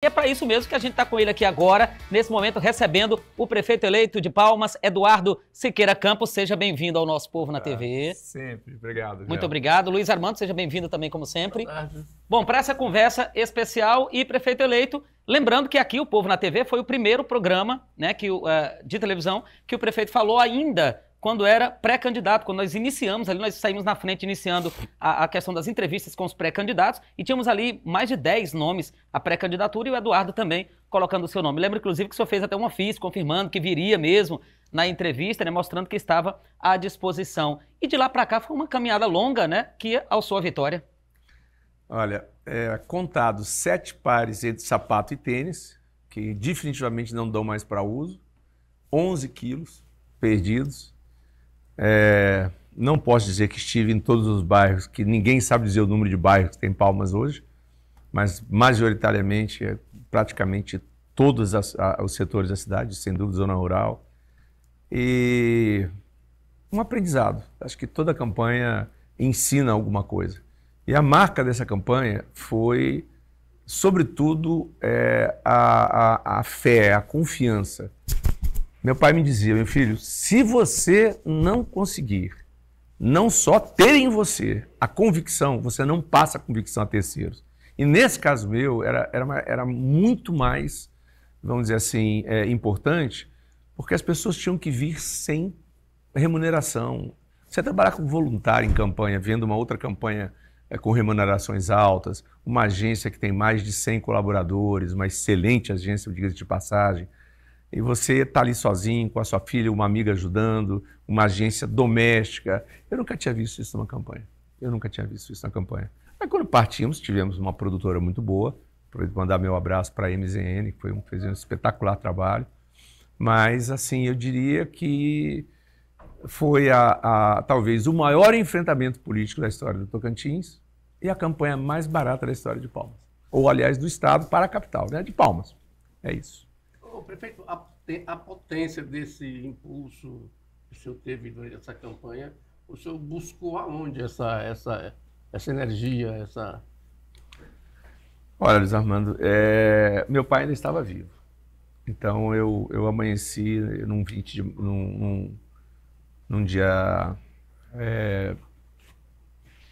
E é para isso mesmo que a gente está com ele aqui agora, nesse momento, recebendo o prefeito eleito de Palmas, Eduardo Siqueira Campos. Seja bem-vindo ao Nosso Povo na TV. Sempre, obrigado. Muito obrigado. Luiz Armando, seja bem-vindo também, como sempre. Bom, para essa conversa especial e prefeito eleito, lembrando que aqui o Povo na TV foi o primeiro programa, né, de televisão que o prefeito falou ainda quando era pré-candidato, quando nós iniciamos ali, nós saímos na frente iniciando a questão das entrevistas com os pré-candidatos e tínhamos ali mais de 10 nomes a pré-candidatura e o Eduardo também colocando o seu nome. Lembro, inclusive, que o senhor fez até um ofício confirmando que viria mesmo na entrevista, né, mostrando que estava à disposição. E de lá para cá foi uma caminhada longa, né, que alçou a vitória. Olha, contados 7 pares entre sapato e tênis, que definitivamente não dão mais para uso, 11 quilos perdidos. Não posso dizer que estive em todos os bairros, que ninguém sabe dizer o número de bairros que tem Palmas hoje, mas majoritariamente, praticamente todos os setores da cidade, sem dúvida zona rural. E um aprendizado. Acho que toda campanha ensina alguma coisa. E a marca dessa campanha foi, sobretudo, a fé, a confiança. Meu pai me dizia: meu filho, se você não conseguir não só ter em você a convicção, você não passa a convicção a terceiros. E nesse caso meu, era muito mais, vamos dizer assim, importante, porque as pessoas tinham que vir sem remuneração. Você trabalhar como voluntário em campanha, vendo uma outra campanha com remunerações altas, uma agência que tem mais de 100 colaboradores, uma excelente agência, diga-se de passagem, e você está ali sozinho, com a sua filha, uma amiga ajudando, uma agência doméstica. Eu nunca tinha visto isso numa campanha. Aí quando partimos, tivemos uma produtora muito boa, para mandar meu abraço para a MZN, que fez um espetacular trabalho. Mas, assim, eu diria que foi talvez o maior enfrentamento político da história do Tocantins e a campanha mais barata da história de Palmas. Ou, aliás, do Estado para a capital, né? De Palmas. É isso. Prefeito, a potência desse impulso que o senhor teve durante essa campanha, o senhor buscou aonde essa energia, essa... Olha, Luiz Armando, meu pai ainda estava vivo. Então eu amanheci num dia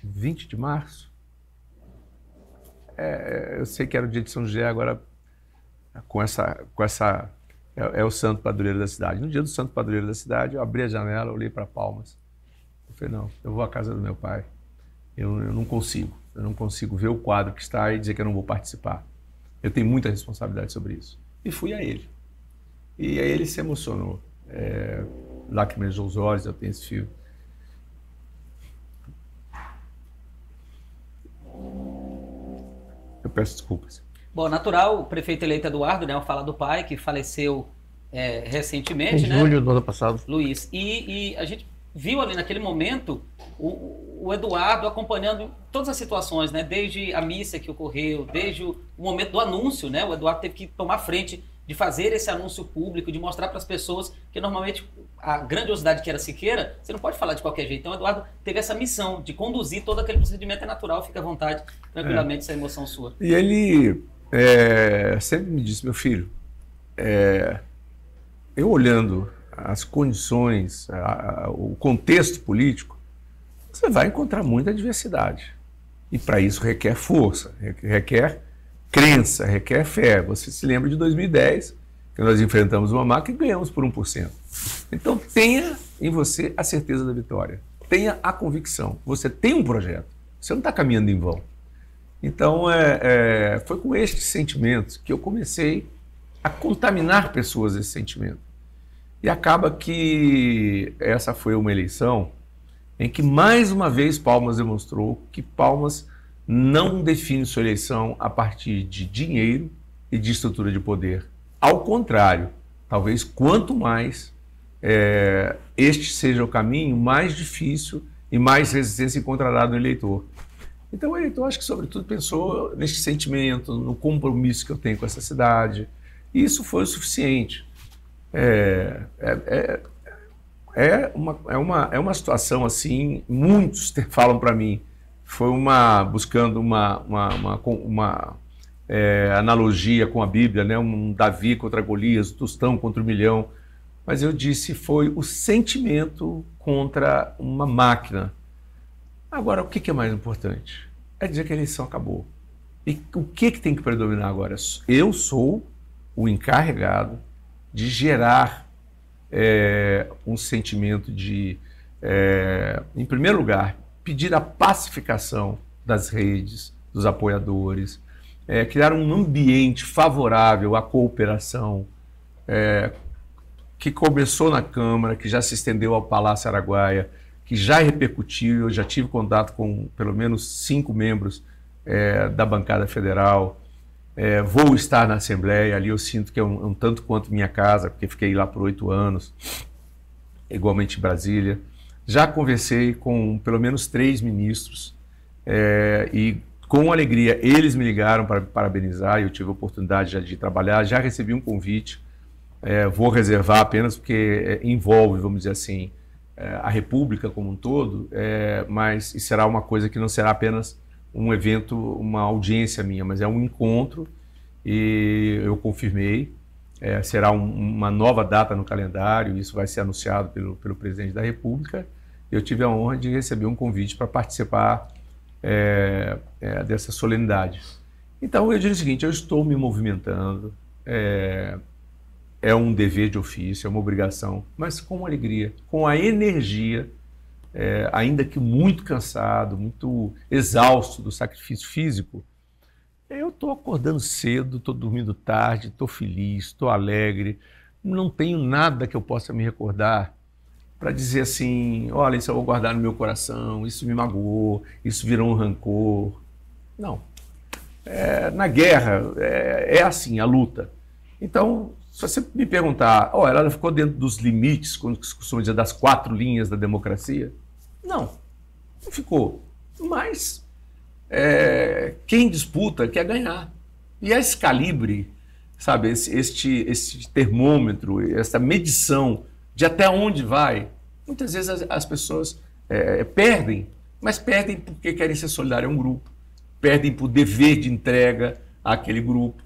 20 de março. Eu sei que era o dia de São José, agora é o santo padroeiro da cidade. No dia do santo padroeiro da cidade, eu abri a janela, olhei para Palmas. Eu falei: não, eu vou à casa do meu pai. Eu não consigo ver o quadro que está e dizer que eu não vou participar. Eu tenho muita responsabilidade sobre isso. E fui a ele. E aí ele se emocionou. Lacrimejou os olhos, eu tenho esse fio. Eu peço desculpas. Bom, natural, o prefeito eleito Eduardo, né, ao falar do pai, que faleceu recentemente, em julho do ano passado. Luiz, e a gente viu ali naquele momento o Eduardo acompanhando todas as situações, né, desde a missa que ocorreu, desde o momento do anúncio, né, o Eduardo teve que tomar frente de fazer esse anúncio público, de mostrar para as pessoas que normalmente a grandiosidade que era Siqueira, você não pode falar de qualquer jeito. Então o Eduardo teve essa missão de conduzir todo aquele procedimento. É natural, fica à vontade, tranquilamente, essa emoção sua. E ele sempre me disse: meu filho, eu olhando as condições, o contexto político, você vai encontrar muita adversidade. E para isso requer força, requer crença, requer fé. Você se lembra de 2010, que nós enfrentamos uma marca e ganhamos por 1%. Então tenha em você a certeza da vitória. Tenha a convicção. Você tem um projeto. Você não está caminhando em vão. Então foi com estes sentimentos que eu comecei a contaminar pessoas esse sentimento. E acaba que essa foi uma eleição em que mais uma vez Palmas demonstrou que Palmas não define sua eleição a partir de dinheiro e de estrutura de poder. Ao contrário, talvez quanto mais este seja o caminho, mais difícil e mais resistência encontrará no eleitor. Então o eleitor, acho que sobretudo pensou neste sentimento, no compromisso que eu tenho com essa cidade, e isso foi o suficiente. É uma situação assim, muitos falam para mim, foi buscando uma analogia com a Bíblia, né? Um Davi contra Golias, um tostão contra 1 milhão. Mas eu disse, foi o sentimento contra uma máquina. Agora, o que é mais importante? É dizer que a eleição acabou. E o que tem que predominar agora? Eu sou o encarregado de gerar um sentimento de, em primeiro lugar, pedir a pacificação das redes, dos apoiadores, criar um ambiente favorável à cooperação, que começou na Câmara, que já se estendeu ao Palácio Araguaia, que já repercutiu. Eu já tive contato com pelo menos 5 membros da bancada federal. Vou estar na Assembleia, ali eu sinto que é um tanto quanto minha casa, porque fiquei lá por 8 anos, igualmente em Brasília. Já conversei com pelo menos 3 ministros e com alegria eles me ligaram para me parabenizar. Eu tive a oportunidade já de trabalhar, já recebi um convite. Vou reservar apenas porque envolve, vamos dizer assim, a República como um todo, mas será uma coisa que não será apenas um evento, uma audiência minha, mas é um encontro, e eu confirmei. Será uma nova data no calendário, isso vai ser anunciado pelo presidente da República. Eu tive a honra de receber um convite para participar dessa solenidade. Então eu diria o seguinte, eu estou me movimentando, é um dever de ofício, é uma obrigação, mas com alegria, com a energia, ainda que muito cansado, muito exausto do sacrifício físico. Eu estou acordando cedo, estou dormindo tarde, estou feliz, estou alegre, não tenho nada que eu possa me recordar para dizer assim, olha, isso eu vou guardar no meu coração, isso me magoou, isso virou um rancor. Não. Na guerra é assim, a luta. Então, se você me perguntar, ela ficou dentro dos limites, como se costuma dizer, das 4 linhas da democracia? Não ficou. Mas quem disputa quer ganhar. E esse calibre, sabe, este termômetro, essa medição de até onde vai, muitas vezes as pessoas perdem, mas perdem porque querem ser solidários a um grupo, perdem por dever de entrega àquele grupo.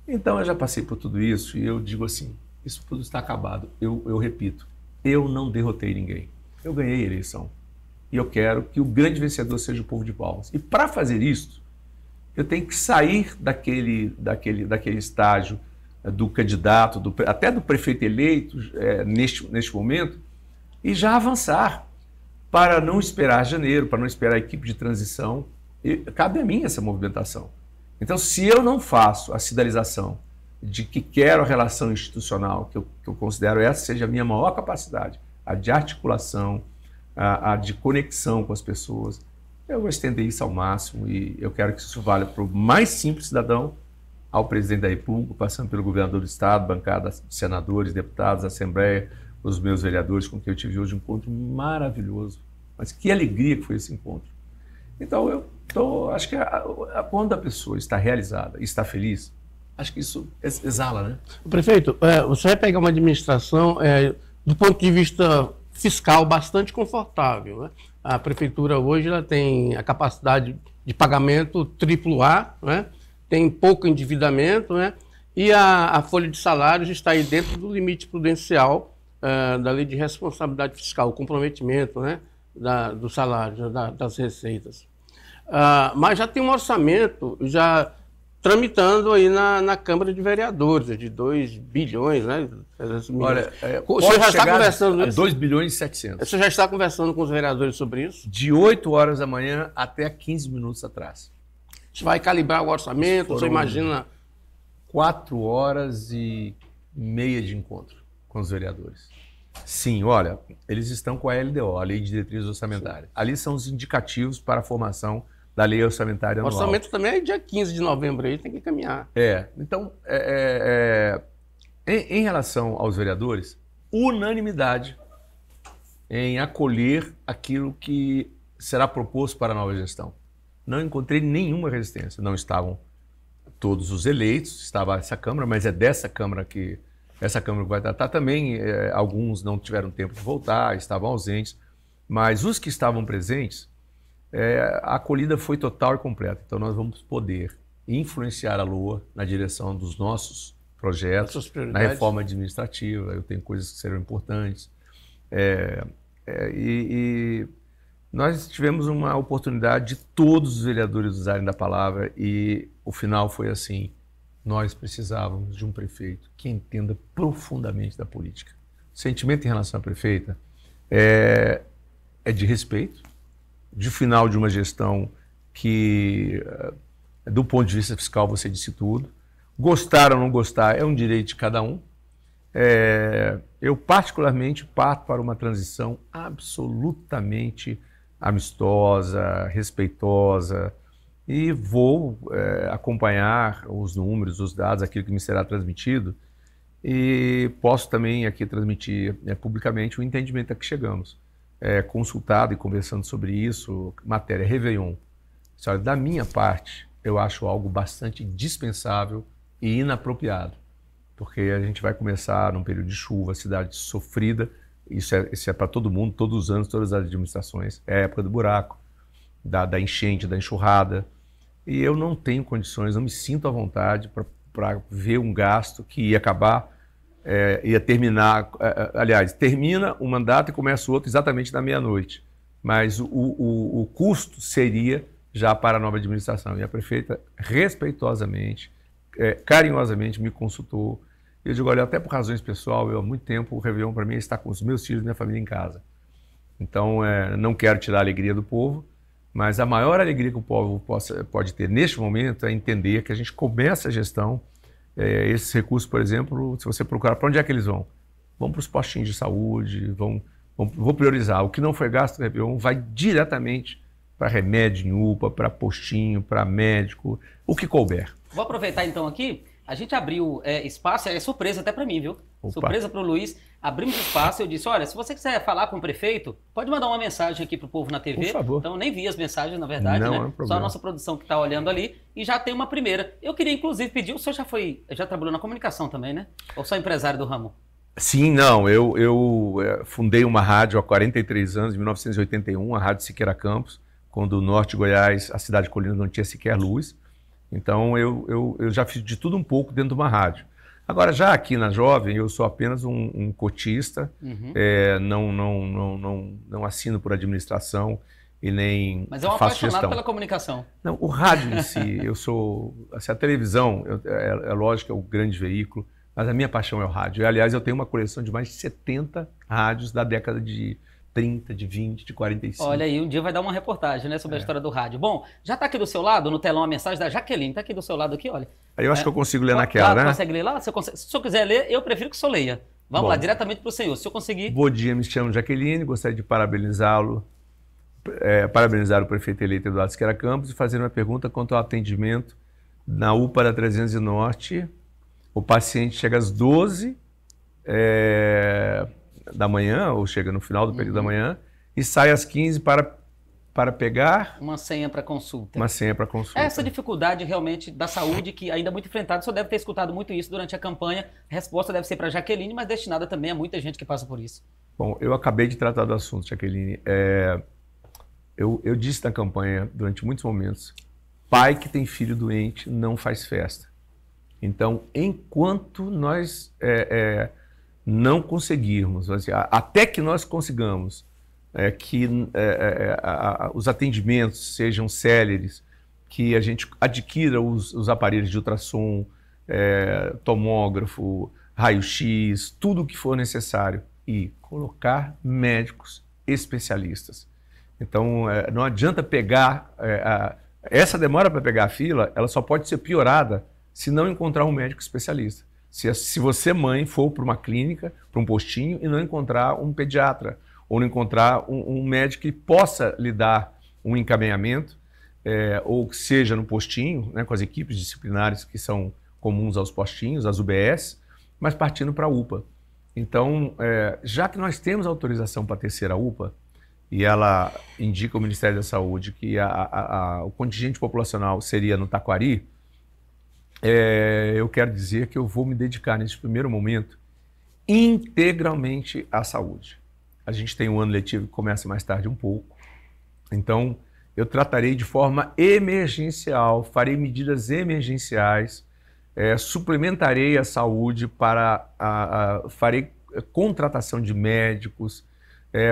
Então eu já passei por tudo isso e eu digo assim, isso tudo está acabado. Eu repito, eu não derrotei ninguém. Eu ganhei a eleição. E eu quero que o grande vencedor seja o povo de Palmas. E para fazer isso, eu tenho que sair daquele estágio do candidato, até do prefeito eleito, neste momento, e já avançar para não esperar janeiro, para não esperar a equipe de transição. Cabe a mim essa movimentação. Então, se eu não faço a sinalização de que quero a relação institucional, que eu considero essa seja a minha maior capacidade, a de articulação, a de conexão com as pessoas, eu vou estender isso ao máximo e eu quero que isso valha para o mais simples cidadão, ao presidente da República, passando pelo governador do Estado, bancada de senadores, deputados, Assembleia, os meus vereadores, com quem eu tive hoje um encontro maravilhoso. Mas que alegria que foi esse encontro. Então, acho que quando a pessoa está realizada e está feliz, acho que isso exala, né? Prefeito, você vai pegar uma administração do ponto de vista fiscal bastante confortável, né? A prefeitura hoje ela tem a capacidade de pagamento AAA, né? Tem pouco endividamento, né? E a folha de salários está aí dentro do limite prudencial da lei de responsabilidade fiscal, o comprometimento, né? Do salário, das receitas. Mas já tem um orçamento já tramitando aí na Câmara de Vereadores, de 2 bilhões, né? Olha, o senhor já está conversando a 2 bilhões e 700. O senhor já está conversando com os vereadores sobre isso? De 8 horas da manhã até 15 minutos atrás. Você vai calibrar o orçamento, você imagina... 4 horas e meia de encontro com os vereadores. Sim, olha, eles estão com a LDO, a Lei de Diretrizes Orçamentárias. Ali são os indicativos para a formação da Lei Orçamentária Anual. O orçamento também é dia 15 de novembro, aí tem que caminhar. Então, em relação aos vereadores, unanimidade em acolher aquilo que será proposto para a nova gestão. Não encontrei nenhuma resistência. Não estavam todos os eleitos, estava essa Câmara, mas é dessa Câmara que essa Câmara vai tratar também. Alguns não tiveram tempo de voltar, estavam ausentes, mas os que estavam presentes, a acolhida foi total e completa. Então nós vamos poder influenciar a LOA na direção dos nossos projetos, na reforma administrativa. Eu tenho coisas que serão importantes. E nós tivemos uma oportunidade de todos os vereadores usarem da palavra e o final foi assim: nós precisávamos de um prefeito que entenda profundamente da política. O sentimento em relação à prefeita é de respeito, de final de uma gestão que, do ponto de vista fiscal, você disse tudo. Gostar ou não gostar é um direito de cada um. Eu, particularmente, parto para uma transição absolutamente amistosa, respeitosa, e vou acompanhar os números, os dados, aquilo que me será transmitido, e posso também aqui transmitir publicamente o entendimento a que chegamos. Consultado e conversando sobre isso, matéria Réveillon. Olha, da minha parte, eu acho algo bastante dispensável e inapropriado, porque a gente vai começar num período de chuva, cidade sofrida, isso é para todo mundo, todos os anos, todas as administrações, é a época do buraco, da enchente, da enxurrada, e eu não tenho condições, não me sinto à vontade para ver um gasto que ia acabar, ia terminar, aliás, termina um mandato e começa o outro exatamente na meia-noite, mas o custo seria já para a nova administração, e a prefeita respeitosamente, carinhosamente me consultou. Eu digo, olha, até por razões pessoais, há muito tempo o Réveillon para mim é estar com os meus filhos e minha família em casa. Então, não quero tirar a alegria do povo, mas a maior alegria que o povo pode ter neste momento é entender que a gente começa a gestão, esses recursos, por exemplo, se você procurar, para onde é que eles vão? Vão para os postinhos de saúde, vou priorizar. O que não foi gasto no Réveillon vai diretamente para remédio em UPA, para postinho, para médico, o que couber. Vou aproveitar então aqui, a gente abriu espaço, é surpresa até para mim, viu? Opa. Surpresa para o Luiz, abrimos espaço, eu disse, olha, se você quiser falar com o prefeito, pode mandar uma mensagem aqui para o povo na TV. Por favor. Então eu nem vi as mensagens, na verdade, não, né? Não é um problema. Só a nossa produção que está olhando ali e já tem uma primeira. Eu queria inclusive pedir, o senhor já trabalhou na comunicação também, né? Ou só empresário do ramo? Sim, não, eu fundei uma rádio há 43 anos, em 1981, a Rádio Siqueira Campos, quando o norte de Goiás, a cidade de Colinas, não tinha sequer luz. Então, eu já fiz de tudo um pouco dentro de uma rádio. Agora, já aqui na Jovem, eu sou apenas um cotista, não assino por administração e nem Mas é um faço apaixonado gestão. pela comunicação. Não, o rádio em si, eu sou... Assim, a televisão, é lógico, é o grande veículo, mas a minha paixão é o rádio. E, aliás, eu tenho uma coleção de mais de 70 rádios da década de 30, de 20, de 45. Olha aí, um dia vai dar uma reportagem, né, sobre a história do rádio. Bom, já está aqui do seu lado, no telão, a mensagem da Jaqueline. Está aqui do seu lado, aqui, olha. Aí eu acho que eu consigo ler naquela, né? Consegue ler lá? Se o senhor quiser ler, eu prefiro que o senhor leia. Vamos lá, diretamente para o senhor, se eu conseguir. Bom dia, me chamo Jaqueline, gostaria de parabenizá-lo, parabenizar o prefeito eleito Eduardo Siqueira Campos e fazer uma pergunta quanto ao atendimento na UPA da 300 Norte. O paciente chega às 12 da manhã, ou chega no final do período da manhã, e sai às 15 para pegar... Uma senha para consulta. Uma senha para consulta. Essa dificuldade realmente da saúde, que ainda é muito enfrentada, o senhor deve ter escutado muito isso durante a campanha. A resposta deve ser para Jaqueline, mas destinada também a muita gente que passa por isso. Bom, eu acabei de tratar do assunto, Jaqueline. Eu disse na campanha, durante muitos momentos, pai que tem filho doente não faz festa. Então, enquanto nós não conseguirmos, assim, até que nós consigamos que os atendimentos sejam céleres, que a gente adquira os aparelhos de ultrassom, tomógrafo, raio-x, tudo o que for necessário e colocar médicos especialistas. Então, não adianta pegar... essa demora para pegar a fila, ela só pode ser piorada se não encontrar um médico especialista. Se você, mãe, for para uma clínica, para um postinho e não encontrar um pediatra, ou não encontrar um médico que possa lhe dar um encaminhamento, ou que seja no postinho, né, com as equipes disciplinares que são comuns aos postinhos, as UBS, mas partindo para a UPA. Então, já que nós temos autorização para a terceira UPA, e ela indica ao Ministério da Saúde que o contingente populacional seria no Taquari, eu quero dizer que eu vou me dedicar nesse primeiro momento integralmente à saúde. A gente tem um ano letivo que começa mais tarde um pouco, então eu tratarei de forma emergencial, farei medidas emergenciais, suplementarei a saúde farei contratação de médicos,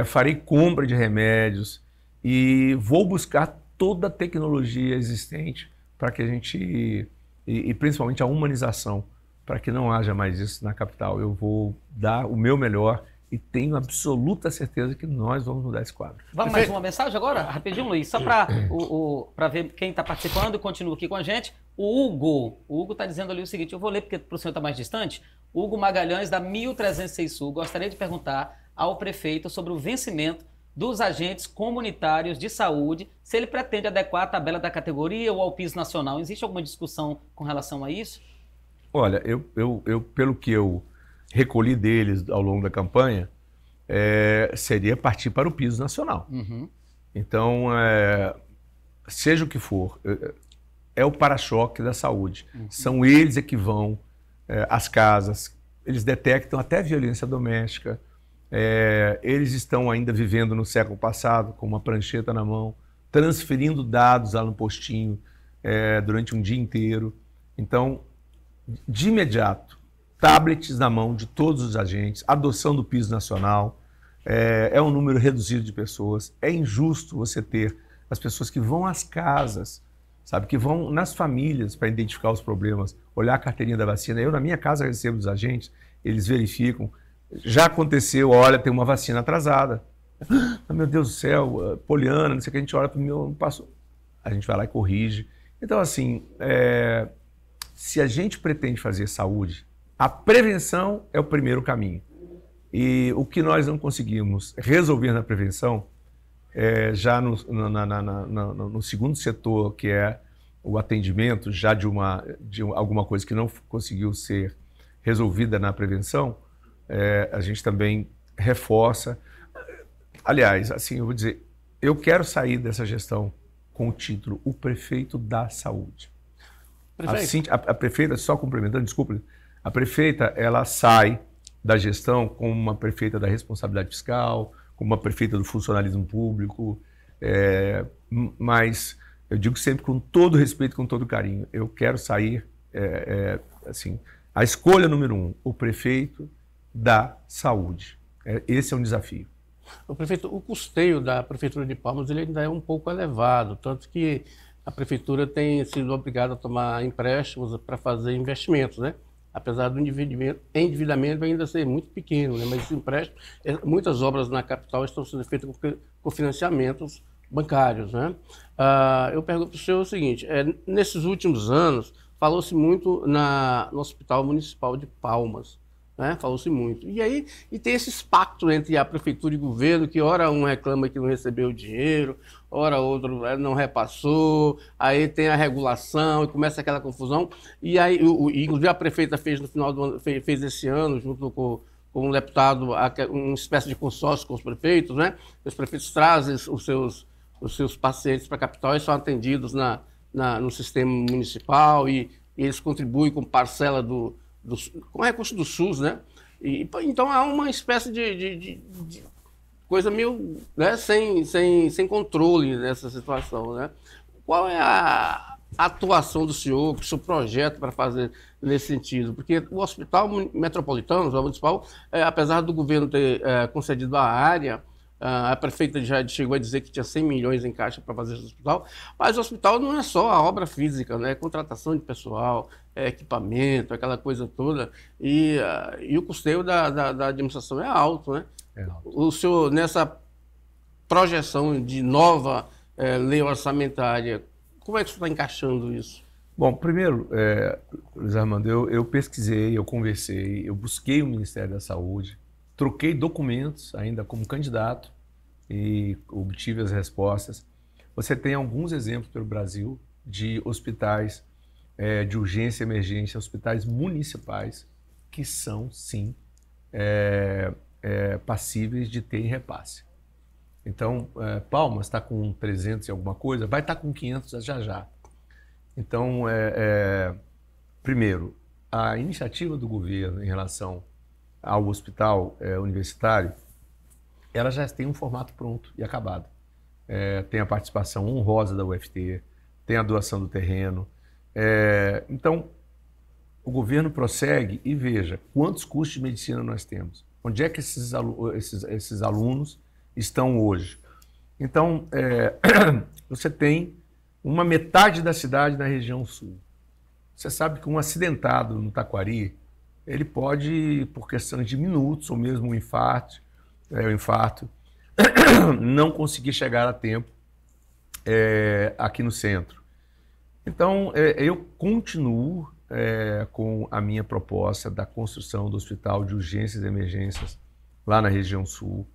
farei compra de remédios e vou buscar toda a tecnologia existente para que a gente, e principalmente a humanização, para que não haja mais isso na capital. Eu vou dar o meu melhor e tenho absoluta certeza que nós vamos mudar esse quadro. Vamos mais uma mensagem agora? Rapidinho, Luiz, só para ver quem está participando e continua aqui com a gente. O Hugo está dizendo ali o seguinte, eu vou ler porque para o senhor está mais distante. Hugo Magalhães, da 1306 Sul, gostaria de perguntar ao prefeito sobre o vencimento dos agentes comunitários de saúde, se ele pretende adequar a tabela da categoria ou ao piso nacional. Existe alguma discussão com relação a isso? Olha, pelo que eu recolhi deles ao longo da campanha, seria partir para o piso nacional. Uhum. Então, seja o que for, é o para-choque da saúde. Uhum. São eles que vão às casas, eles detectam até violência doméstica, eles estão ainda vivendo no século passado, com uma prancheta na mão, transferindo dados lá no postinho durante um dia inteiro. Então, de imediato, tablets na mão de todos os agentes, adoção do piso nacional, é um número reduzido de pessoas. É injusto você ter as pessoas que vão às casas, sabe, que vão nas famílias para identificar os problemas, olhar a carteirinha da vacina. Eu, na minha casa, recebo dos agentes, eles verificam. Já aconteceu, olha, tem uma vacina atrasada. Ah, meu Deus do céu, poliana, não sei o que, a gente olha para o meu, não passou. A gente vai lá e corrige. Então, assim, se a gente pretende fazer saúde, a prevenção é o primeiro caminho. E o que nós não conseguimos resolver na prevenção, já no segundo setor, que é o atendimento, já de alguma coisa que não conseguiu ser resolvida na prevenção, a gente também reforça. Aliás, assim, eu vou dizer, eu quero sair dessa gestão com o título O Prefeito da Saúde. A prefeita, só complementando, desculpa, a prefeita, ela sai da gestão como uma prefeita da responsabilidade fiscal, como uma prefeita do funcionalismo público, mas eu digo sempre com todo respeito, com todo carinho, eu quero sair, assim, a escolha número 1, o prefeito da saúde. Esse é um desafio. O prefeito, o custeio da Prefeitura de Palmas ele ainda é um pouco elevado, tanto que a Prefeitura tem sido obrigada a tomar empréstimos para fazer investimentos, né? Apesar do endividamento ainda ser muito pequeno, né? Mas esse empréstimo, muitas obras na capital estão sendo feitas com financiamentos bancários, né? Eu pergunto para o senhor o seguinte, nesses últimos anos, falou-se muito no Hospital Municipal de Palmas, né? Falou-se muito. E aí tem esses pactos entre a prefeitura e o governo, que ora um reclama que não recebeu o dinheiro, ora outro não repassou, aí tem a regulação e começa aquela confusão. E aí, inclusive a prefeita fez no final do ano, fez esse ano, junto com um deputado, uma espécie de consórcio com os prefeitos, né? Os prefeitos trazem os seus pacientes para a capital e são atendidos no sistema municipal e eles contribuem com parcela com recurso do SUS, né? Então há uma espécie de coisa meio, né, sem controle nessa situação, né? Qual é a atuação do senhor, o seu projeto para fazer nesse sentido? Porque o Hospital Metropolitano, o Municipal, apesar do governo ter concedido a área, a prefeita já chegou a dizer que tinha 100 milhões em caixa para fazer esse hospital, mas o hospital não é só a obra física, né? É contratação de pessoal, equipamento, aquela coisa toda, e o custeio da administração é alto, né? O senhor, nessa projeção de nova lei orçamentária, como é que o senhor está encaixando isso? Bom, primeiro, Luiz Armando, eu pesquisei, eu conversei, eu busquei o Ministério da Saúde, troquei documentos ainda como candidato e obtive as respostas. Você tem alguns exemplos pelo Brasil de hospitais de urgência e emergência, hospitais municipais que são, sim, passíveis de ter repasse. Então, Palmas está com 300 e alguma coisa, vai estar com 500 já. Então, primeiro, a iniciativa do governo em relação ao hospital universitário, ela já tem um formato pronto e acabado. tem a participação honrosa da UFT, tem a doação do terreno. Então, o governo prossegue e veja quantos cursos de medicina nós temos. Onde é que esses alunos estão hoje? Então, você tem uma metade da cidade na região sul. Você sabe que um acidentado no Taquari, ele pode, por questão de minutos, ou mesmo um infarto, não conseguir chegar a tempo aqui no centro. Então, eu continuo com a minha proposta da construção do Hospital de Urgências e Emergências lá na região sul.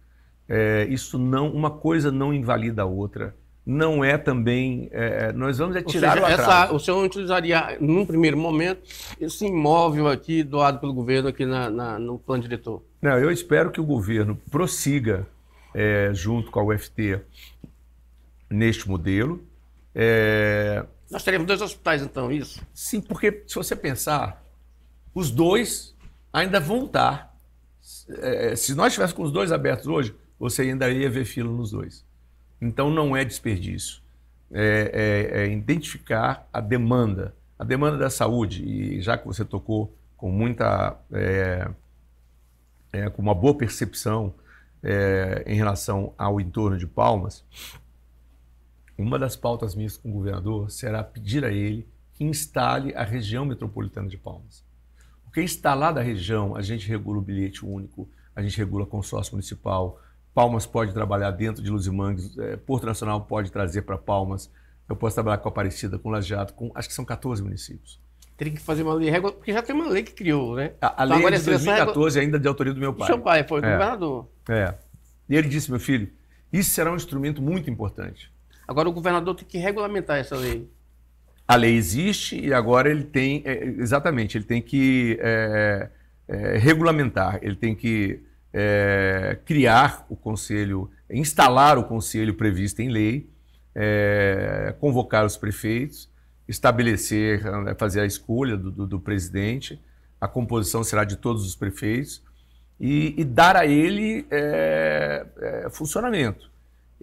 Uma coisa não invalida a outra. Não é também... nós vamos tirar o atraso. O senhor utilizaria, num primeiro momento, esse imóvel aqui doado pelo governo aqui no plano diretor? Não, eu espero que o governo prossiga junto com a UFT neste modelo. Nós teremos 2 hospitais, então, isso? Sim, porque se você pensar, os 2 ainda vão estar. Se nós estivéssemos com os 2 abertos hoje, você ainda ia ver fila nos 2. Então, não é desperdício. Identificar a demanda da saúde. E já que você tocou com com uma boa percepção em relação ao entorno de Palmas, uma das pautas minhas com o governador será pedir a ele que instale a região metropolitana de Palmas. Porque instalada a região, a gente regula o bilhete único, a gente regula consórcio municipal, Palmas pode trabalhar dentro de Luzimangues, Porto Nacional pode trazer para Palmas, eu posso trabalhar com Aparecida, com Lajeado, acho que são 14 municípios. Teria que fazer uma lei regular, porque já tem uma lei que criou, né? A lei é de 2014, ainda de autoria do meu pai. Seu pai foi governador. E ele disse, meu filho, isso será um instrumento muito importante. Agora o governador tem que regulamentar essa lei. A lei existe e agora ele tem, exatamente, ele tem que regulamentar, ele tem que criar o conselho, instalar o conselho previsto em lei, convocar os prefeitos, estabelecer, fazer a escolha do presidente, a composição será de todos os prefeitos e dar a ele funcionamento.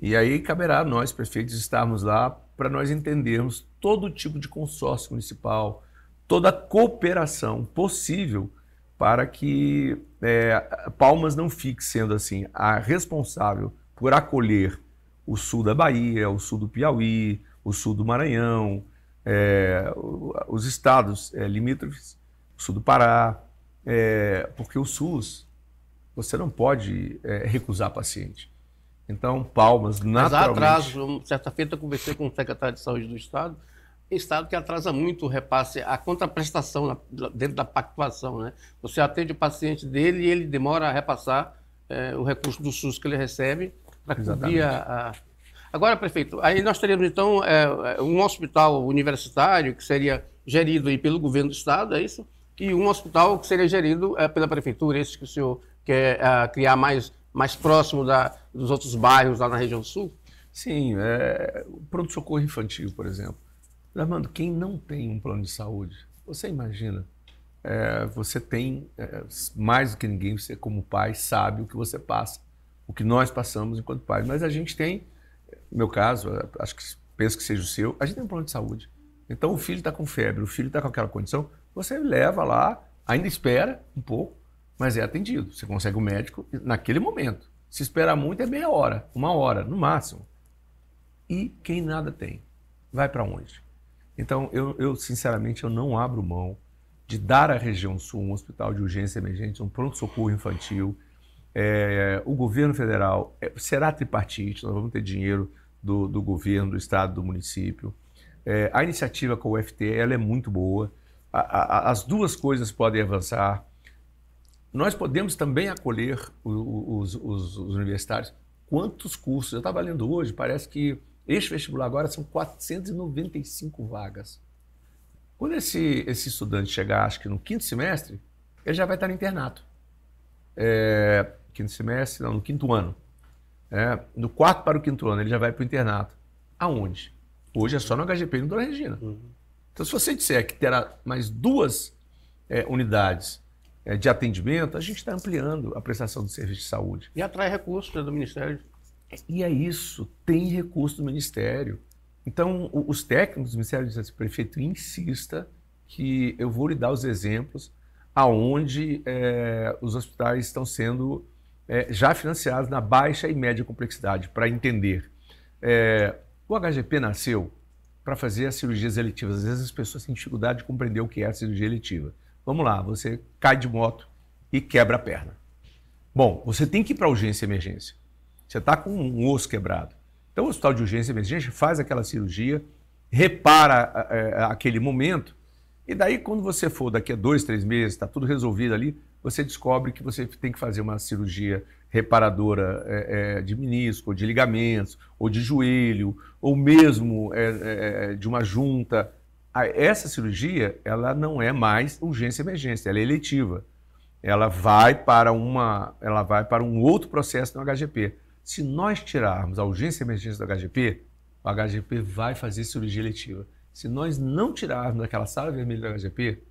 E aí caberá a nós, prefeitos, estarmos lá para nós entendermos todo tipo de consórcio municipal, toda a cooperação possível para que Palmas não fique sendo assim a responsável por acolher o sul da Bahia, o sul do Piauí, o sul do Maranhão, os estados limítrofes, o sul do Pará, porque o SUS, você não pode recusar paciente. Então, Palmas, naturalmente... Mas há atraso. Certa feita eu conversei com o secretário de Saúde do Estado que atrasa muito o repasse, a contraprestação dentro da pactuação, né? Você atende o paciente dele e ele demora a repassar o recurso do SUS que ele recebe para cobrir Agora, prefeito, aí nós teremos, então, um hospital universitário que seria gerido aí pelo governo do Estado, é isso? E um hospital que seria gerido pela prefeitura, esse que o senhor quer criar mais próximo dos outros bairros lá na região sul? Sim, o pronto-socorro infantil, por exemplo. Armando, quem não tem um plano de saúde, você imagina, você tem, mais do que ninguém, você como pai sabe o que você passa, o que nós passamos enquanto pais, mas a gente tem, no meu caso, penso que seja o seu, a gente tem um plano de saúde. Então o filho está com febre, o filho está com aquela condição, você leva lá, ainda espera um pouco, mas é atendido. Você consegue o médico naquele momento. Se esperar muito é meia hora, 1 hora, no máximo. E quem nada tem, vai para onde? Então, eu sinceramente, eu não abro mão de dar à região sul um hospital de urgência emergente, um pronto-socorro infantil. O governo federal será tripartite, nós vamos ter dinheiro do governo, do estado, do município. A iniciativa com o UFT, ela é muito boa. As duas coisas podem avançar. Nós podemos também acolher os universitários. Quantos cursos? Eu estava lendo hoje, parece que este vestibular agora são 495 vagas. Quando esse estudante chegar, acho que no 5º semestre, ele já vai estar no internato. 5º semestre, não, no 5º ano. Do 4º para o 5º ano, ele já vai para o internato. Aonde? Hoje é só no HGP e no Dona Regina. Então, se você disser que terá mais 2 unidades de atendimento, a gente está ampliando a prestação do serviço de saúde. E atrai recursos do Ministério. E é isso, tem recurso do Ministério. Então, os técnicos do Ministério dizem assim, prefeito, insista que eu vou lhe dar os exemplos aonde os hospitais estão sendo já financiados na baixa e média complexidade, para entender. O HGP nasceu para fazer as cirurgias eletivas. Às vezes as pessoas têm dificuldade de compreender o que é a cirurgia eletiva. Vamos lá, você cai de moto e quebra a perna. Bom, você tem que ir para a urgência e emergência. Você está com um osso quebrado. Então o hospital de urgência e emergência faz aquela cirurgia, repara aquele momento, e daí quando você for daqui a 2, 3 meses, está tudo resolvido ali, você descobre que você tem que fazer uma cirurgia reparadora de menisco, ou de ligamentos, ou de joelho, ou mesmo de uma junta. Essa cirurgia, ela não é mais urgência e emergência, ela é eletiva. Ela vai para um outro processo no HGP. Se nós tirarmos a urgência e emergência do HGP, o HGP vai fazer cirurgia eletiva. Se nós não tirarmos daquela sala vermelha do HGP,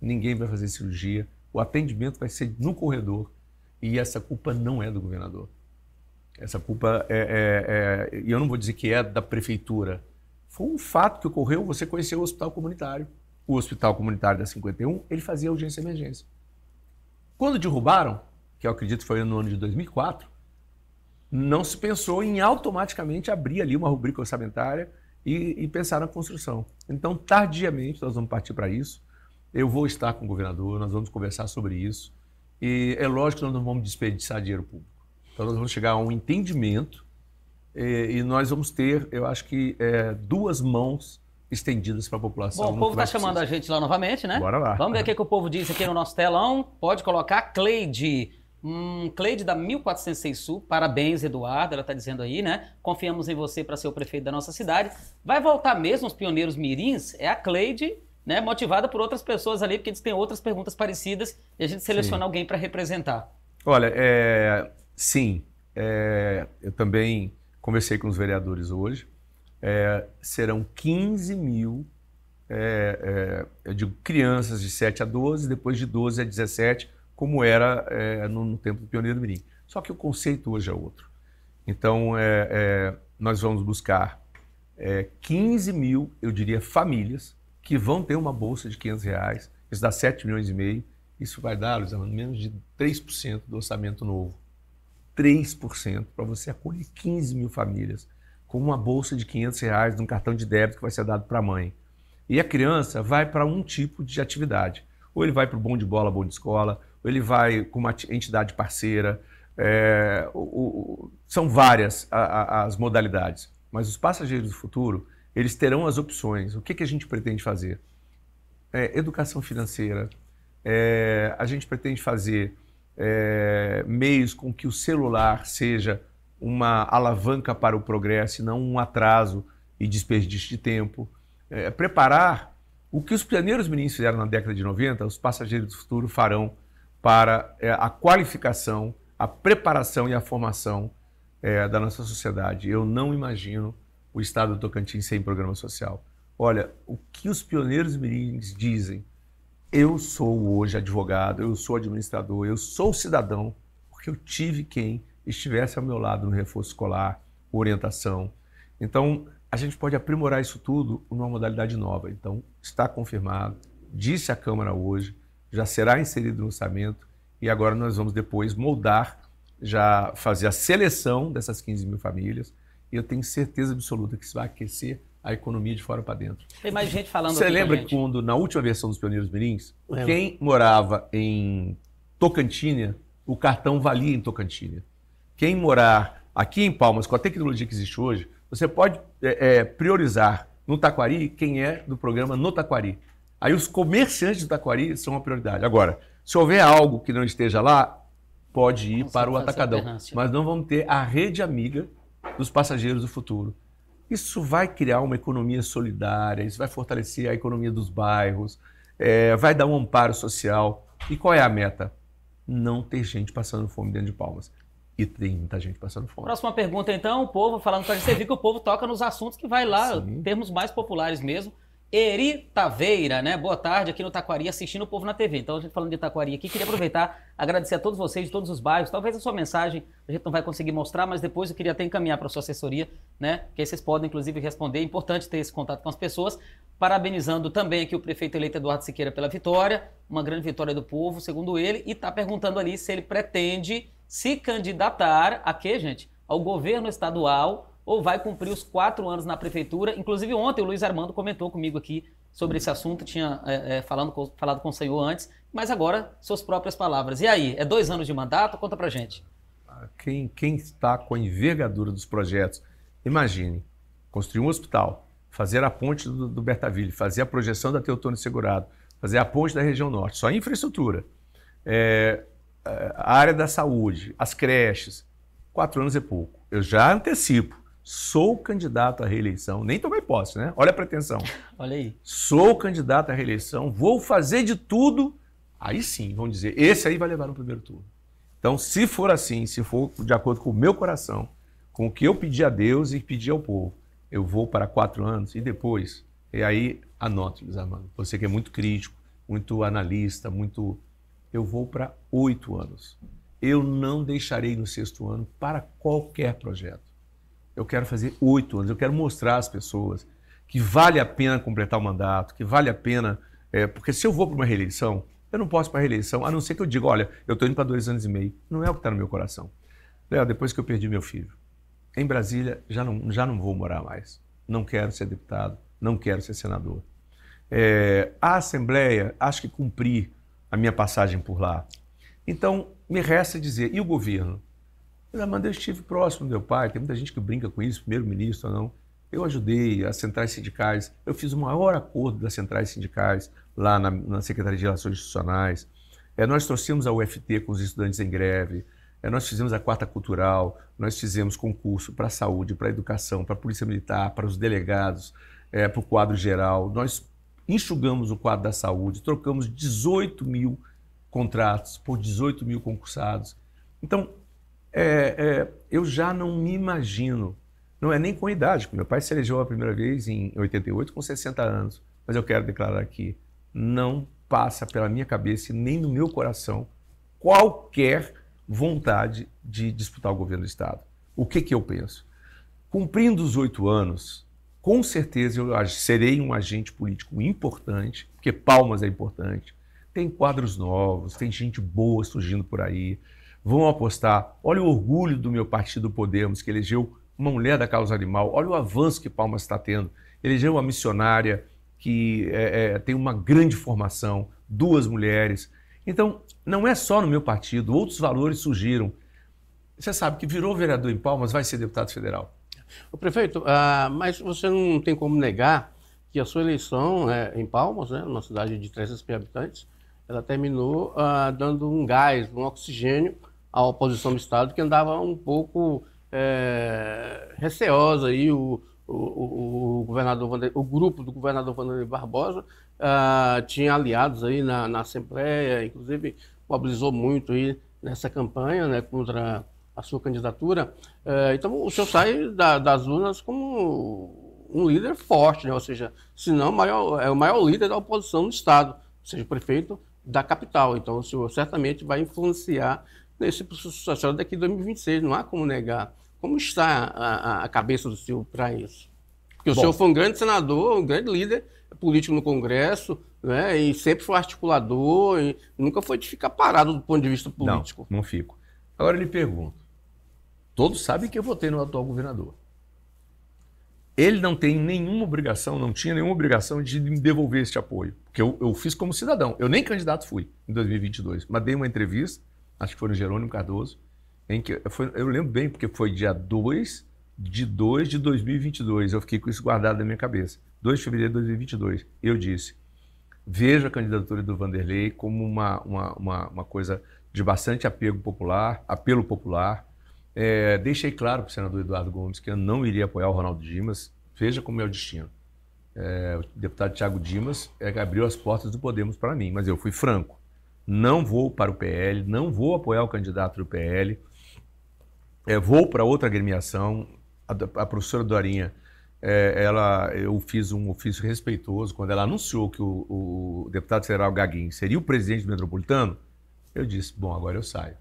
ninguém vai fazer cirurgia, o atendimento vai ser no corredor, e essa culpa não é do governador. Essa culpa e eu não vou dizer que é da prefeitura. Foi um fato que ocorreu, você conheceu o hospital comunitário. O hospital comunitário da 51, ele fazia urgência e emergência. Quando derrubaram, que eu acredito que foi no ano de 2004, não se pensou em automaticamente abrir ali uma rubrica orçamentária e pensar na construção. Então, tardiamente, nós vamos partir para isso. Eu vou estar com o governador, nós vamos conversar sobre isso. E é lógico que nós não vamos desperdiçar dinheiro público. Então, nós vamos chegar a um entendimento e nós vamos ter, eu acho que, 2 mãos estendidas para a população. Bom, o povo está chamando a gente lá novamente, né? Bora lá. Vamos ver o que o povo diz aqui no nosso telão. Pode colocar Cleide. Cleide da 1406 Sul, parabéns, Eduardo, ela está dizendo aí, né? Confiamos em você para ser o prefeito da nossa cidade. Vai voltar mesmo os pioneiros mirins? É a Cleide, né? Motivada por outras pessoas ali, porque eles têm outras perguntas parecidas e a gente seleciona alguém para representar. Olha, sim, eu também conversei com os vereadores hoje. Serão 15 mil, eu digo, crianças de 7 a 12, depois de 12 a 17, como era no tempo do Pioneiro Mirim. Só que o conceito hoje é outro. Então, nós vamos buscar 15 mil, eu diria, famílias que vão ter uma bolsa de R$500. Isso dá 7 milhões e meio. Isso vai dar, Luiz, menos de 3% do orçamento novo. 3% para você acolher 15 mil famílias com uma bolsa de R$500 num cartão de débito que vai ser dado para a mãe. E a criança vai para um tipo de atividade. Ou ele vai para o bom de bola, bom de escola, ou ele vai com uma entidade parceira. São várias as modalidades. Mas os passageiros do futuro, eles terão as opções. O que a gente pretende fazer? Educação financeira. A gente pretende fazer meios com que o celular seja uma alavanca para o progresso e não um atraso e desperdício de tempo. Preparar o que os pioneiros mirins fizeram na década de 90, os passageiros do futuro farão para a qualificação, a preparação e a formação da nossa sociedade. Eu não imagino o estado do Tocantins sem programa social. Olha, o que os pioneiros mirins dizem, eu sou hoje advogado, eu sou administrador, eu sou cidadão, porque eu tive quem estivesse ao meu lado no reforço escolar, orientação. Então, a gente pode aprimorar isso tudo numa modalidade nova. Então, está confirmado, disse a Câmara hoje, já será inserido no orçamento e agora nós vamos depois moldar, já fazer a seleção dessas 15 mil famílias e eu tenho certeza absoluta que isso vai aquecer a economia de fora para dentro. Tem mais gente falando Você aqui lembra que quando, na última versão dos Pioneiros Mirins, quem morava em Tocantina, o cartão valia em Tocantina. Quem morar aqui em Palmas, com a tecnologia que existe hoje, você pode priorizar no Taquari quem é do programa no Taquari. Aí os comerciantes do Taquari são uma prioridade. Agora, se houver algo que não esteja lá, pode ir para o Atacadão. Mas não vamos ter a rede amiga dos passageiros do futuro. Isso vai criar uma economia solidária, isso vai fortalecer a economia dos bairros, vai dar um amparo social. E qual é a meta? Não ter gente passando fome dentro de Palmas. E tem muita gente passando fome. Próxima pergunta, então, o povo falando para você ver que o povo toca nos assuntos que vai lá, termos mais populares mesmo. Eri Taveira, né? Boa tarde aqui no Taquari, assistindo o Povo na TV. Então, a gente falando de Taquari aqui, queria aproveitar, agradecer a todos vocês de todos os bairros. Talvez a sua mensagem a gente não vai conseguir mostrar, mas depois eu queria até encaminhar para a sua assessoria, né? Que aí vocês podem, inclusive, responder. É importante ter esse contato com as pessoas. Parabenizando também aqui o prefeito eleito Eduardo Siqueira pela vitória, uma grande vitória do povo, segundo ele, e está perguntando ali se ele pretende se candidatar a quê, gente? Ao governo estadual, ou vai cumprir os 4 anos na prefeitura. Inclusive ontem o Luiz Armando comentou comigo aqui sobre esse assunto, tinha falado com o senhor antes, mas agora suas próprias palavras. E aí, é 2 anos de mandato? Conta pra gente. Quem está com a envergadura dos projetos, imagine, construir um hospital, fazer a ponte do Bertaville, fazer a projeção da Teotônio Segurado, fazer a ponte da região norte, só infraestrutura, a área da saúde, as creches, 4 anos é pouco. Eu já antecipo. Sou candidato à reeleição, nem tomei posse, né? Olha a pretensão. Olha aí. Sou candidato à reeleição, vou fazer de tudo. Aí sim, vamos dizer, esse aí vai levar no primeiro turno. Então, se for assim, se for de acordo com o meu coração, com o que eu pedi a Deus e pedi ao povo, eu vou para 4 anos e depois, e aí anote, Luiz Armando, você que é muito crítico, muito analista, eu vou para 8 anos. Eu não deixarei no 6º ano para qualquer projeto. Eu quero fazer 8 anos, eu quero mostrar às pessoas que vale a pena completar o mandato, que vale a pena, porque se eu vou para uma reeleição, eu não posso para a reeleição, a não ser que eu diga, olha, eu estou indo para 2 anos e meio. Não é o que está no meu coração. Léo, depois que eu perdi meu filho, em Brasília já não vou morar mais. Não quero ser deputado, não quero ser senador. A Assembleia, acho que cumpri a minha passagem por lá. Então, me resta dizer, e o governo? Eu estive próximo do meu pai, tem muita gente que brinca com isso, primeiro-ministro ou não. Eu ajudei as centrais sindicais, eu fiz o maior acordo das centrais sindicais lá na Secretaria de Relações Institucionais. Nós trouxemos a UFT com os estudantes em greve, nós fizemos a Quarta Cultural, nós fizemos concurso para a saúde, para a educação, para a Polícia Militar, para os delegados, para o quadro geral. Nós enxugamos o quadro da saúde, trocamos 18 mil contratos por 18 mil concursados. Então, eu já não me imagino, não é nem com idade, porque meu pai se elegeu a primeira vez em 88 com 60 anos, mas eu quero declarar aqui, não passa pela minha cabeça e nem no meu coração qualquer vontade de disputar o governo do Estado. O que eu penso? Cumprindo os 8 anos, com certeza eu serei um agente político importante, porque Palmas é importante, tem quadros novos, tem gente boa surgindo por aí, vão apostar. Olha o orgulho do meu partido Podemos, que elegeu uma mulher da causa animal. Olha o avanço que Palmas está tendo. Elegeu uma missionária que tem uma grande formação, 2 mulheres. Então, não é só no meu partido, outros valores surgiram. Você sabe que virou vereador em Palmas, vai ser deputado federal. O prefeito, mas você não tem como negar que a sua eleição em Palmas, né, numa cidade de 300 mil habitantes, ela terminou dando um gás, um oxigênio à oposição do Estado, que andava um pouco receosa. Aí, o grupo do governador Vanderlei Barbosa tinha aliados aí na Assembleia, inclusive mobilizou muito aí nessa campanha, né, contra a sua candidatura. Então, o senhor sai das urnas como um líder forte, né? Ou seja, se não, é o maior líder da oposição no Estado, ou seja, o prefeito da capital. Então, o senhor certamente vai influenciar nesse processo social daqui de 2026, não há como negar. Como está a cabeça do senhor para isso? Porque o senhor foi um grande senador, um grande líder político no Congresso, né? E sempre foi articulador, e nunca foi de ficar parado do ponto de vista político. Não fico. Agora eu lhe pergunto, todos sabem que eu votei no atual governador. Ele não tem nenhuma obrigação, não tinha nenhuma obrigação de me devolver este apoio, porque eu fiz como cidadão. Eu nem candidato fui em 2022, mas dei uma entrevista, acho que foi no Jerônimo Cardoso, em que eu lembro bem, porque foi dia 2 de 2 de 2022, eu fiquei com isso guardado na minha cabeça, 2 de fevereiro de 2022, eu disse, vejo a candidatura do Vanderlei como uma coisa de bastante apelo popular, deixei claro para o senador Eduardo Gomes que eu não iria apoiar o Ronaldo Dimas, veja como é o destino. O deputado Thiago Dimas abriu as portas do Podemos para mim, mas eu fui franco, não vou para o PL, não vou apoiar o candidato do PL, vou para outra agremiação. A professora Dorinha eu fiz um ofício respeitoso. Quando ela anunciou que o deputado federal Gaguinho seria o presidente do Metropolitano, eu disse, bom, agora eu saio.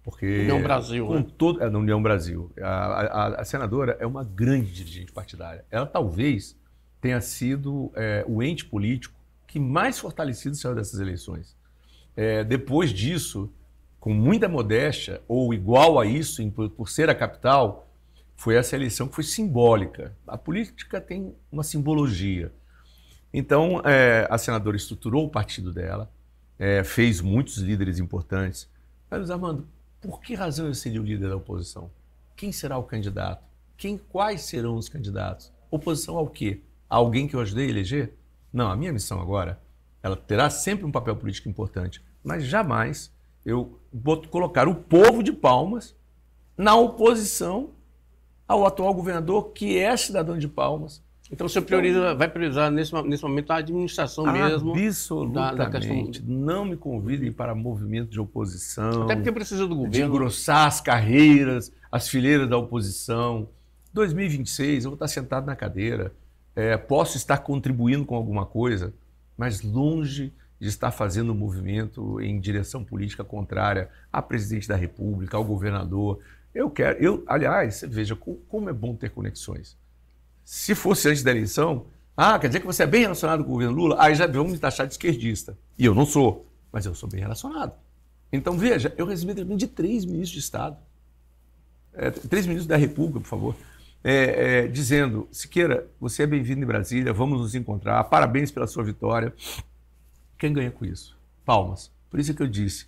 Porque União Brasil, com todo, na União Brasil. A senadora é uma grande dirigente partidária. Ela talvez tenha sido o ente político que mais fortalecido saiu dessas eleições. Depois disso, com muita modéstia, ou igual a isso, por ser a capital, foi essa eleição que foi simbólica. A política tem uma simbologia. Então, a senadora estruturou o partido dela, fez muitos líderes importantes. Mas, Armando, por que razão eu seria o líder da oposição? Quem será o candidato? Quais serão os candidatos? Oposição ao quê? A alguém que eu ajudei a eleger? Não, a minha missão agora, ela terá sempre um papel político importante, mas jamais eu vou colocar o povo de Palmas na oposição ao atual governador, que é cidadão de Palmas. Então você vai priorizar nesse momento a administração mesmo? Absolutamente. Da questão... Não me convidem para movimento de oposição. Até porque precisa do governo. De engrossar as carreiras, as fileiras da oposição. 2026 eu vou estar sentado na cadeira. Posso estar contribuindo com alguma coisa, mas longe de estar fazendo um movimento em direção política contrária à presidente da República, ao governador. Aliás, veja como é bom ter conexões. Se fosse antes da eleição, quer dizer que você é bem relacionado com o governo Lula, aí já vão me taxar de esquerdista. E eu não sou, mas eu sou bem relacionado. Então, veja, eu recebi de 3 ministros de Estado, 3 ministros da República, por favor, dizendo, Siqueira, você é bem-vindo em Brasília, vamos nos encontrar, parabéns pela sua vitória. Quem ganha com isso? Palmas. Por isso que eu disse,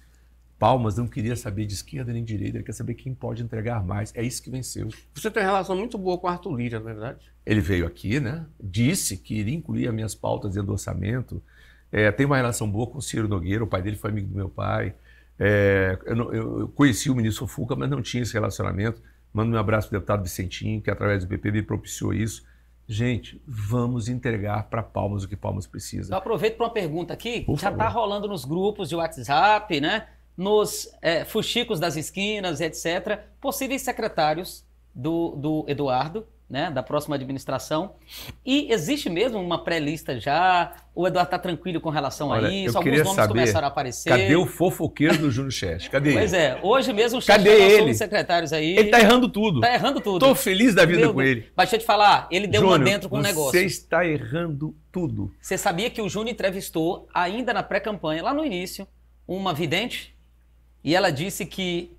Palmas não queria saber de esquerda nem de direita, ele quer saber quem pode entregar mais. É isso que venceu. Você tem uma relação muito boa com o Arthur Lira, não é verdade? Ele veio aqui, né? Disse que iria incluir as minhas pautas de orçamento. Tem uma relação boa com o Ciro Nogueira, o pai dele foi amigo do meu pai. Eu conheci o ministro Fuca, mas não tinha esse relacionamento. Mando um abraço para o deputado Vicentinho, que através do PP me propiciou isso. Gente, vamos entregar para Palmas o que Palmas precisa. Eu aproveito para uma pergunta aqui, Por já está rolando nos grupos de WhatsApp, né? Nos fuxicos das esquinas, etc., possíveis secretários do Eduardo, né, da próxima administração. E existe mesmo uma pré-lista já? O Eduardo está tranquilo com relação a isso? Alguns nomes começaram a aparecer. Cadê o fofoqueiro do Júnior Chest? Cadê ele? Pois hoje mesmo o Cadê ele? Os secretários aí. Ele está errando tudo. Está errando tudo. Estou feliz da vida com ele. Mas deixa eu te falar, ele deu Júnior, uma dentro com o negócio. Você está errando tudo. Você sabia que o Júnior entrevistou, ainda na pré-campanha, lá no início, uma vidente? E ela disse que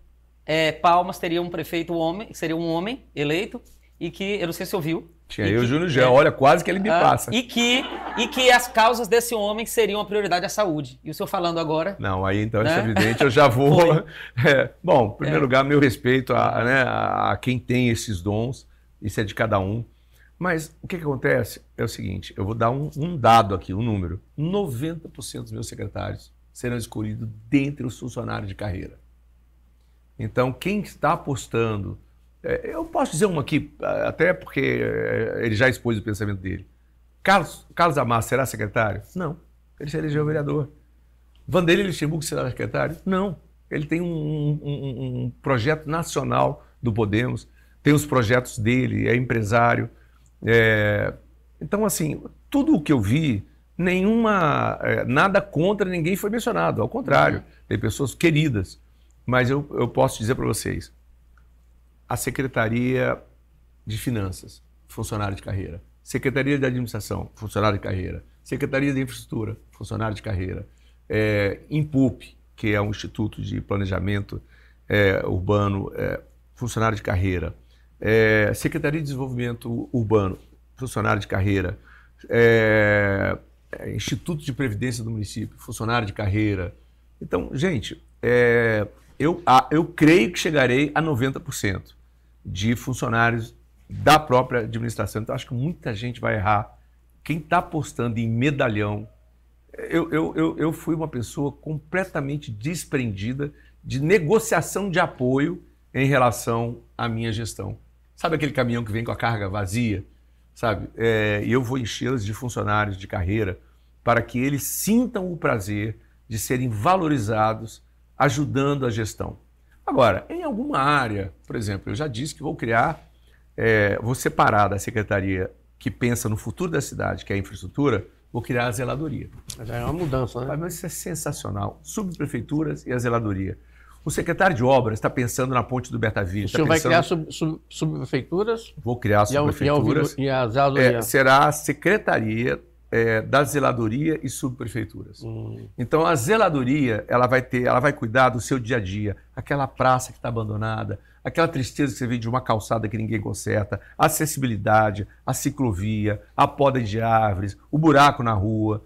Palmas teria um prefeito homem, seria um homem eleito, e que, eu não sei se ouviu. Tinha eu, Júnior Gé, olha, quase que ele me passa. E que as causas desse homem seriam a prioridade à saúde. E o senhor falando agora... Não, aí então, isso é evidente, eu já vou... Bom, em primeiro lugar, meu respeito a quem tem esses dons, isso é de cada um. Mas o que acontece é o seguinte, eu vou dar um dado aqui, um número. 90% dos meus secretários serão escolhidos dentre os funcionários de carreira. Então, quem está apostando... eu posso dizer uma aqui, até porque ele já expôs o pensamento dele. Carlos Amar será secretário? Não. Ele se elegeu vereador. Vanderlei Luxemburgo será secretário? Não. Ele tem um projeto nacional do Podemos, tem os projetos dele, é empresário. Então, assim, tudo o que eu vi... nada contra ninguém foi mencionado, ao contrário, tem pessoas queridas, mas eu posso dizer para vocês, a Secretaria de Finanças, funcionário de carreira, Secretaria de Administração, funcionário de carreira, Secretaria de Infraestrutura, funcionário de carreira, INPUP, que é um Instituto de Planejamento Urbano, funcionário de carreira, Secretaria de Desenvolvimento Urbano, funcionário de carreira, Instituto de Previdência do município, funcionário de carreira. Então, gente, eu creio que chegarei a 90% de funcionários da própria administração. Então, acho que muita gente vai errar. Quem está apostando em medalhão... Eu fui uma pessoa completamente desprendida de negociação de apoio em relação à minha gestão. Sabe aquele caminhão que vem com a carga vazia? Sabe? E eu vou enchê-las de funcionários de carreira para que eles sintam o prazer de serem valorizados, ajudando a gestão. Agora, em alguma área, por exemplo, eu já disse que vou criar vou separar da secretaria que pensa no futuro da cidade, que é a infraestrutura, vou criar a zeladoria. Já é uma mudança, né? Mas isso é sensacional. Subprefeituras e a zeladoria. O secretário de obras está pensando na ponte do Bertaville. O senhor vai criar subprefeituras? Vou criar subprefeituras. E a zeladoria? Será a secretaria da zeladoria e subprefeituras. Então a zeladoria ela vai cuidar do seu dia a dia, aquela praça que está abandonada, aquela tristeza que você vê de uma calçada que ninguém conserta, a acessibilidade, a ciclovia, a poda de árvores, o buraco na rua,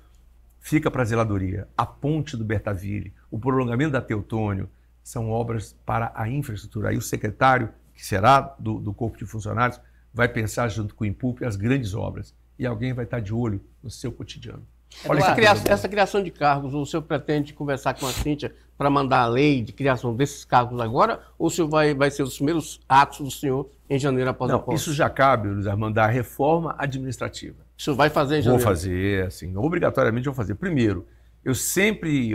fica para a zeladoria. A ponte do Bertaville, o prolongamento da Teotônio, são obras para a infraestrutura. Aí o secretário, que será do corpo de funcionários, vai pensar junto com o INPUP as grandes obras. E alguém vai estar de olho no seu cotidiano. Olha, essa criação de cargos, o senhor pretende conversar com a Cíntia para mandar a lei de criação desses cargos agora? Ou o senhor vai ser os primeiros atos do senhor em janeiro após a posse? Isso já cabe, Luiz Armando, a reforma administrativa. O senhor vai fazer em janeiro? Vou fazer, assim, obrigatoriamente vou fazer. Primeiro,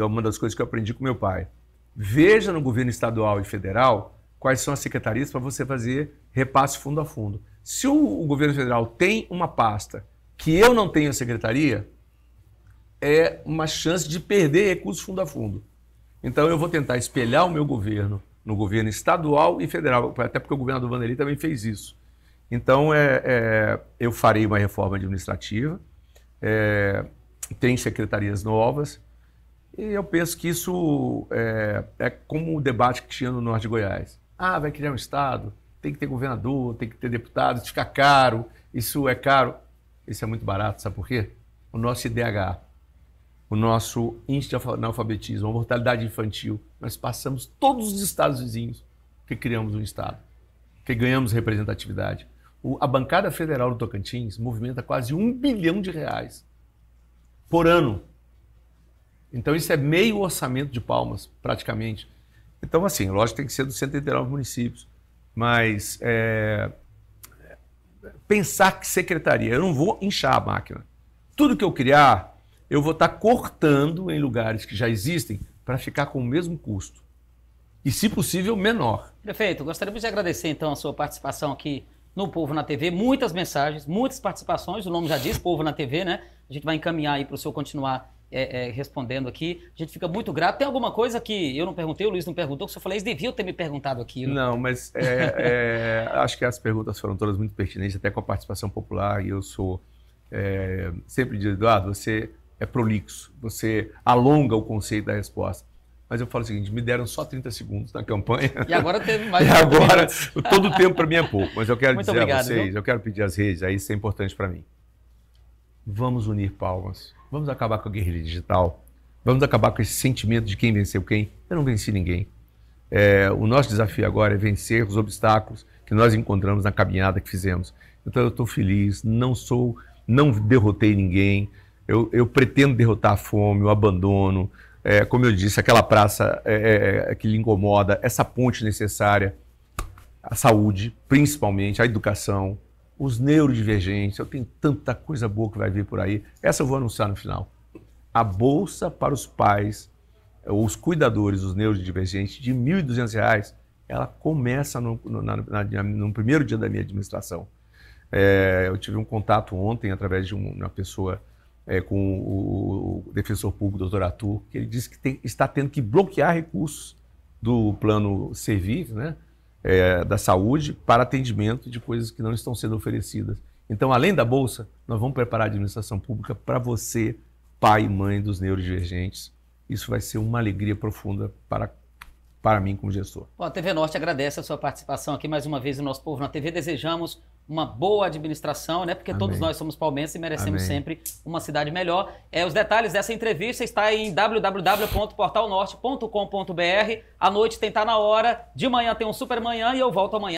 uma das coisas que eu aprendi com meu pai, veja no governo estadual e federal quais são as secretarias para você fazer repasse fundo a fundo. Se o governo federal tem uma pasta que eu não tenho a secretaria, é uma chance de perder recursos fundo a fundo. Então eu vou tentar espelhar o meu governo no governo estadual e federal, até porque o governador Vanderlei também fez isso. Então eu farei uma reforma administrativa, tem secretarias novas, e eu penso que isso é como o debate que tinha no norte de Goiás. Vai criar um estado, tem que ter governador, tem que ter deputado, isso fica caro, isso é caro. Isso é muito barato, sabe por quê? O nosso IDH, o nosso índice de analfabetismo, a mortalidade infantil, nós passamos todos os estados vizinhos que criamos um estado, que ganhamos representatividade. A bancada federal do Tocantins movimenta quase R$1 bilhão por ano. Então isso é meio orçamento de Palmas, praticamente. Então, assim, lógico que tem que ser dos 189 municípios, mas pensar que secretaria, eu não vou inchar a máquina. Tudo que eu criar, eu vou estar cortando em lugares que já existem para ficar com o mesmo custo. E, se possível, menor. Prefeito, gostaríamos de agradecer, então, a sua participação aqui no Povo na TV. Muitas mensagens, muitas participações, o nome já diz, Povo na TV, né? A gente vai encaminhar aí para o senhor continuar respondendo aqui. A gente fica muito grato. Tem alguma coisa que eu não perguntei, o Luiz não perguntou, que o senhor falou, eles deviam ter me perguntado aquilo. Não, mas acho que as perguntas foram todas muito pertinentes, até com a participação popular, e eu sou sempre digo, Eduardo, você é prolixo, você alonga o conceito da resposta. Mas eu falo o seguinte, me deram só 30 segundos na campanha. E agora teve mais. E agora, todo o tempo para mim é pouco, mas eu quero muito dizer obrigado, a vocês, viu? eu quero pedir às redes, aí isso é importante para mim. Vamos unir Palmas, vamos acabar com a guerrilha digital, vamos acabar com esse sentimento de quem venceu quem. Eu não venci ninguém. O nosso desafio agora é vencer os obstáculos que nós encontramos na caminhada que fizemos. Então eu estou feliz, não derrotei ninguém, eu pretendo derrotar a fome, o abandono, como eu disse, aquela praça que lhe incomoda, essa ponte necessária, a saúde, principalmente, a educação, os neurodivergentes, eu tenho tanta coisa boa que vai vir por aí. Essa eu vou anunciar no final. A bolsa para os pais, os cuidadores, os neurodivergentes, de R$ 1.200, ela começa no primeiro dia da minha administração. Eu tive um contato ontem, através de uma pessoa com o defensor público, doutor Arthur, que ele disse que está tendo que bloquear recursos do plano Servir, né, da saúde, para atendimento de coisas que não estão sendo oferecidas. Então, além da bolsa, nós vamos preparar a administração pública para pai e mãe dos neurodivergentes. Isso vai ser uma alegria profunda para mim como gestor. Bom, a TV Norte agradece a sua participação aqui mais uma vez no nosso Povo na TV. Desejamos uma boa administração, né? Porque todos nós somos palmeirenses e merecemos sempre uma cidade melhor. Os detalhes dessa entrevista está em www.portalnorte.com.br. À noite tem Tá Na Hora, de manhã tem um Super Manhã e eu volto amanhã.